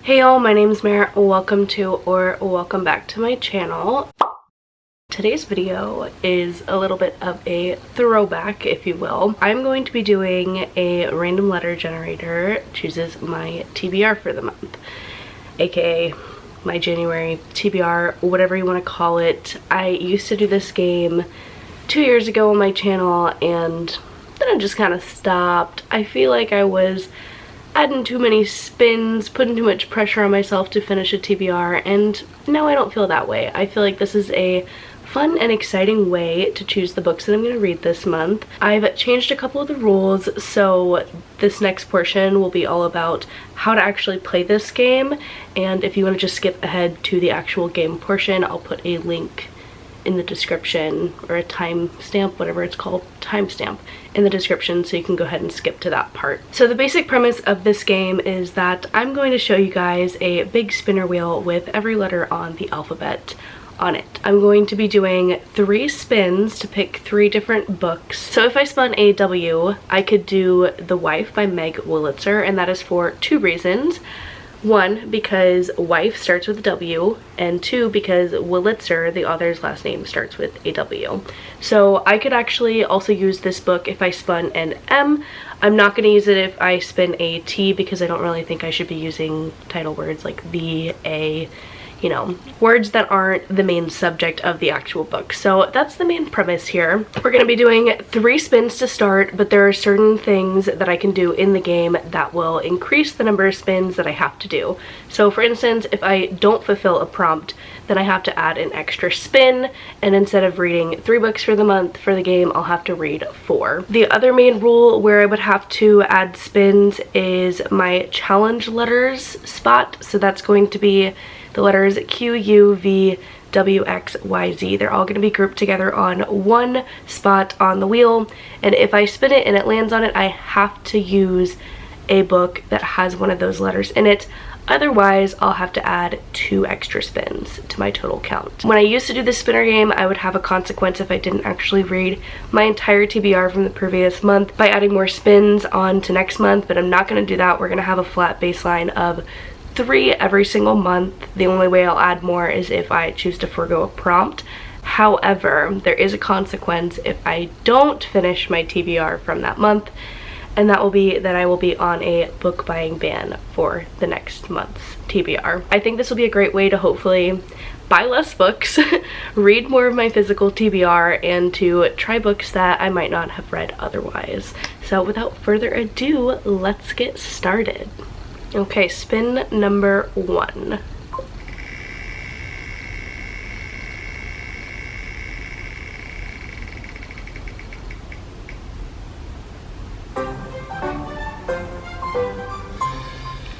Hey y'all, my name's Mare. Welcome to or welcome back to my channel. Today's video is a little bit of a throwback, if you will. I'm going to be doing a random letter generator chooses my TBR for the month, aka my January TBR, whatever you want to call it. I used to do this game 2 years ago on my channel and then I just kind of stopped. I feel like I was adding too many spins, putting too much pressure on myself to finish a TBR, and now I don't feel that way. I feel like this is a fun and exciting way to choose the books that I'm going to read this month. I've changed a couple of the rules, so this next portion will be all about how to actually play this game, and if you want to just skip ahead to the actual game portion, I'll put a link in the description, or a timestamp, whatever it's called, timestamp in the description, so you can go ahead and skip to that part. So the basic premise of this game is that I'm going to show you guys a big spinner wheel with every letter on the alphabet on it. I'm going to be doing 3 spins to pick 3 different books. So if I spun a W, I could do The Wife by Meg Wolitzer, and that is for 2 reasons. 1, because wife starts with a W, and 2, because Wolitzer, the author's last name, starts with a W. So I could actually also use this book if I spun an M. I'm not going to use it if I spin a T, because I don't really think I should be using title words like the, a, you know, words that aren't the main subject of the actual book. So that's the main premise here. We're going to be doing 3 spins to start, but there are certain things that I can do in the game that will increase the number of spins that I have to do. So for instance, if I don't fulfill a prompt, then I have to add an extra spin, and instead of reading 3 books for the month for the game, I'll have to read 4. The other main rule where I would have to add spins is my challenge letters spot. So that's going to be the letters Q, U, V, W, X, Y, Z. They're all going to be grouped together on one spot on the wheel, and if I spin it and it lands on it, I have to use a book that has one of those letters in it. Otherwise, I'll have to add 2 extra spins to my total count. When I used to do the spinner game, I would have a consequence if I didn't actually read my entire TBR from the previous month by adding more spins on to next month, but I'm not going to do that. We're going to have a flat baseline of 3 every single month. The only way I'll add more is if I choose to forego a prompt. However, there is a consequence if I don't finish my TBR from that month, and that will be that I will be on a book buying ban for the next month's TBR. I think this will be a great way to hopefully buy less books, read more of my physical TBR, and to try books that I might not have read otherwise. So without further ado, let's get started. Okay, spin number 1.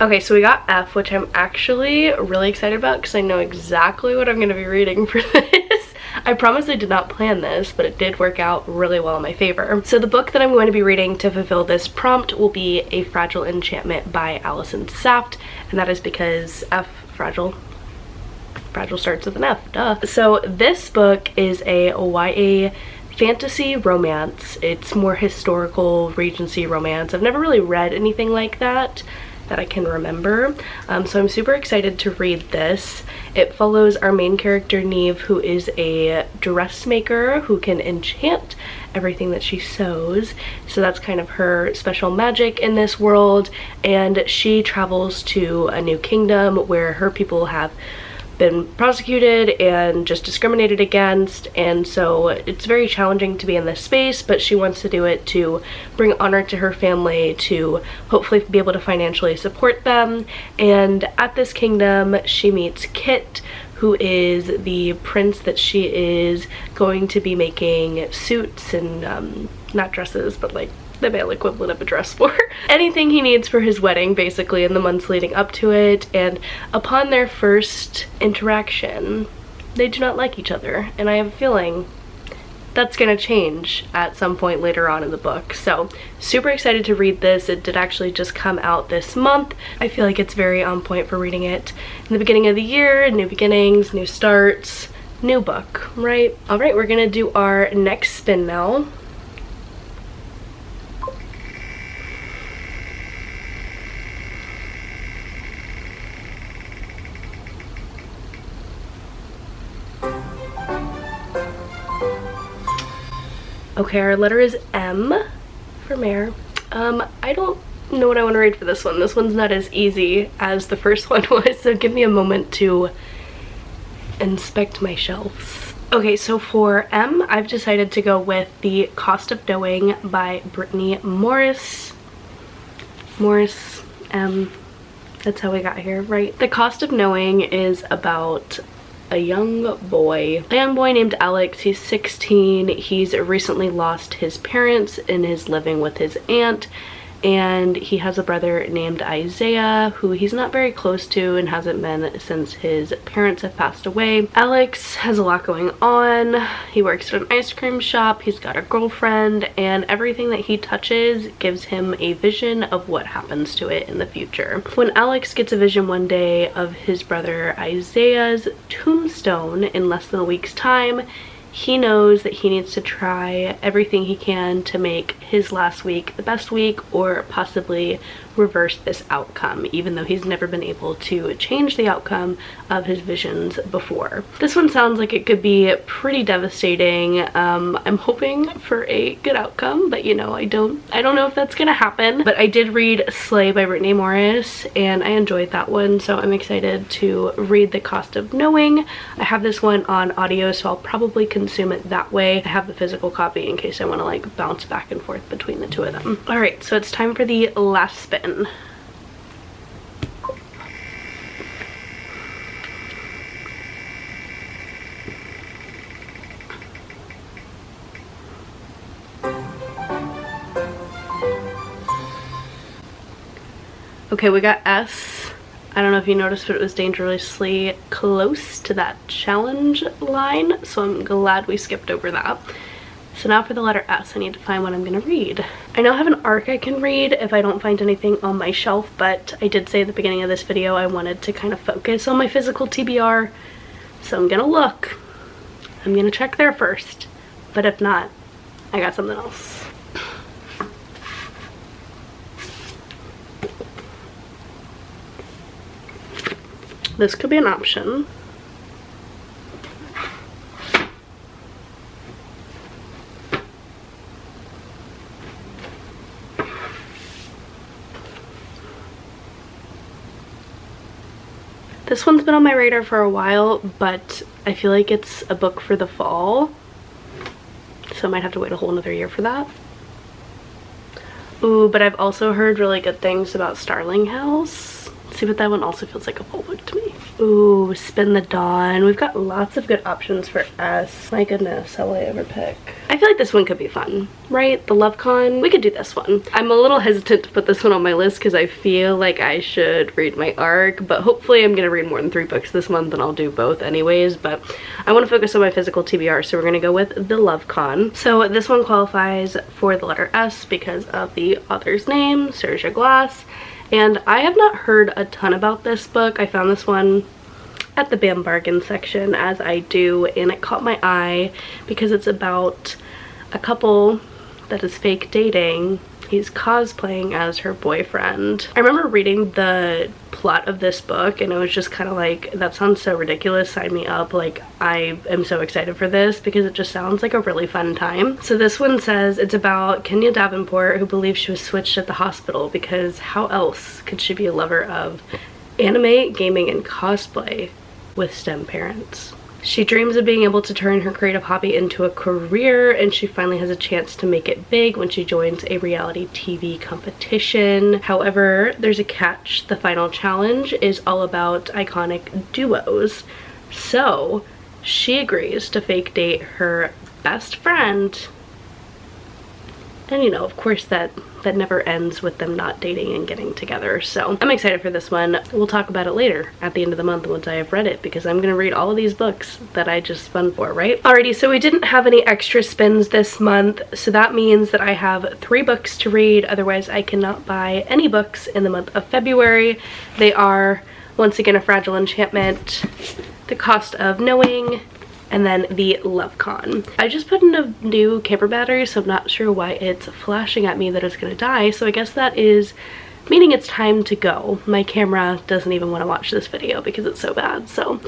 Okay, so we got F, which I'm actually really excited about because I know exactly what I'm going to be reading for this. I promise I did not plan this, but it did work out really well in my favor. So the book that I'm going to be reading to fulfill this prompt will be A Fragile Enchantment by Allison Saft, and that is because F, fragile starts with an F, duh. So this book is a YA fantasy romance. It's more historical Regency romance. I've never really read anything like that I can remember, so I'm super excited to read this. It follows our main character Neve, who is a dressmaker who can enchant everything that she sews, so that's kind of her special magic in this world, and she travels to a new kingdom where her people have been prosecuted and just discriminated against, and so it's very challenging to be in this space, but she wants to do it to bring honor to her family, to hopefully be able to financially support them. And at this kingdom she meets Kit, who is the prince that she is going to be making suits and not dresses, but like the male equivalent of a dress for. Anything he needs for his wedding, basically, in the months leading up to it. And upon their first interaction, they do not like each other, and I have a feeling that's gonna change at some point later on in the book. So super excited to read this. It did actually just come out this month. I feel like it's very on point for reading it in the beginning of the year. New beginnings, new starts, new book, right? All right, we're gonna do our next spin now. Okay, our letter is M for mare. I don't know what I want to read for this one. This one's not as easy as the first one was, so give me a moment to inspect my shelves. Okay, so for M, I've decided to go with The Cost of Knowing by Brittney Morris. That's how we got here, right? The Cost of Knowing is about a young boy named Alex. He's 16. He's recently lost his parents and is living with his aunt, and he has a brother named Isaiah who he's not very close to and hasn't been since his parents have passed away. Alex has a lot going on. He works at an ice cream shop, he's got a girlfriend, and everything that he touches gives him a vision of what happens to it in the future. When Alex gets a vision one day of his brother Isaiah's tombstone in less than a week's time, he knows that he needs to try everything he can to make his last week the best week, or possibly reverse this outcome, even though he's never been able to change the outcome of his visions before. This one sounds like it could be pretty devastating. I'm hoping for a good outcome, but you know, I don't know if that's gonna happen. But I did read Slay by Brittney Morris and I enjoyed that one, so I'm excited to read The Cost of Knowing. I have this one on audio, so I'll probably consume it that way. I have the physical copy in case I want to like bounce back and forth between the two of them. All right, so it's time for the last spin. Okay, we got S. I don't know if you noticed, but it was dangerously close to that challenge line, so I'm glad we skipped over that. So now for the letter S, I need to find what I'm gonna read. I now have an arc I can read if I don't find anything on my shelf, but I did say at the beginning of this video I wanted to kind of focus on my physical TBR, so I'm gonna look. I'm gonna check there first, but if not, I got something else. This could be an option. This one's been on my radar for a while, but I feel like it's a book for the fall, so I might have to wait a whole another year for that. Ooh, but I've also heard really good things about Starling House. See, but that one also feels like a fall book to me. Ooh, Spin the Dawn. We've got lots of good options for S. My goodness, how will I ever pick? I feel like this one could be fun, right? The Love Con. We could do this one. I'm a little hesitant to put this one on my list because I feel like I should read my arc, but hopefully I'm gonna read more than 3 books this month and I'll do both anyways. But I want to focus on my physical TBR, so we're gonna go with The Love Con. So this one qualifies for the letter S because of the author's name, Seressia Glass. And I have not heard a ton about this book. I found this one at the BAM bargain section, as I do, and it caught my eye because it's about a couple that is fake dating. He's cosplaying as her boyfriend. I remember reading the plot of this book and it was just kind of like, that sounds so ridiculous, sign me up. Like, I am so excited for this because it just sounds like a really fun time. So this one says it's about Kenya Davenport, who believes she was switched at the hospital because how else could she be a lover of anime, gaming, and cosplay with STEM parents? She dreams of being able to turn her creative hobby into a career, and she finally has a chance to make it big when she joins a reality TV competition. However, there's a catch. The final challenge is all about iconic duos. So she agrees to fake date her best friend. And you know, of course that never ends with them not dating and getting together. So I'm excited for this one. We'll talk about it later at the end of the month once I have read it, because I'm gonna read all of these books that I just spun for, right? Alrighty, so we didn't have any extra spins this month, so that means that I have 3 books to read. Otherwise I cannot buy any books in the month of February. They are, once again, A Fragile Enchantment, The Cost of Knowing, and then The Love Con. I just put in a new camera battery, so I'm not sure why it's flashing at me that it's gonna die. So I guess that is meaning it's time to go. My camera doesn't even want to watch this video because it's so bad. So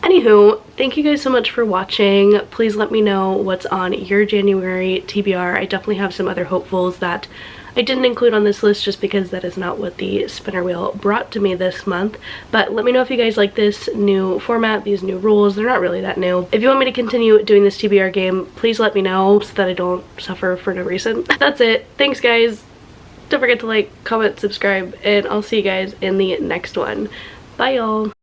anywho, thank you guys so much for watching. Please let me know what's on your January TBR. I definitely have some other hopefuls that I didn't include on this list just because that is not what the spinner wheel brought to me this month. But let me know if you guys like this new format, these new rules. They're not really that new. If you want me to continue doing this TBR game, please let me know so that I don't suffer for no reason. That's it. Thanks guys. Don't forget to like, comment, subscribe, and I'll see you guys in the next one. Bye y'all.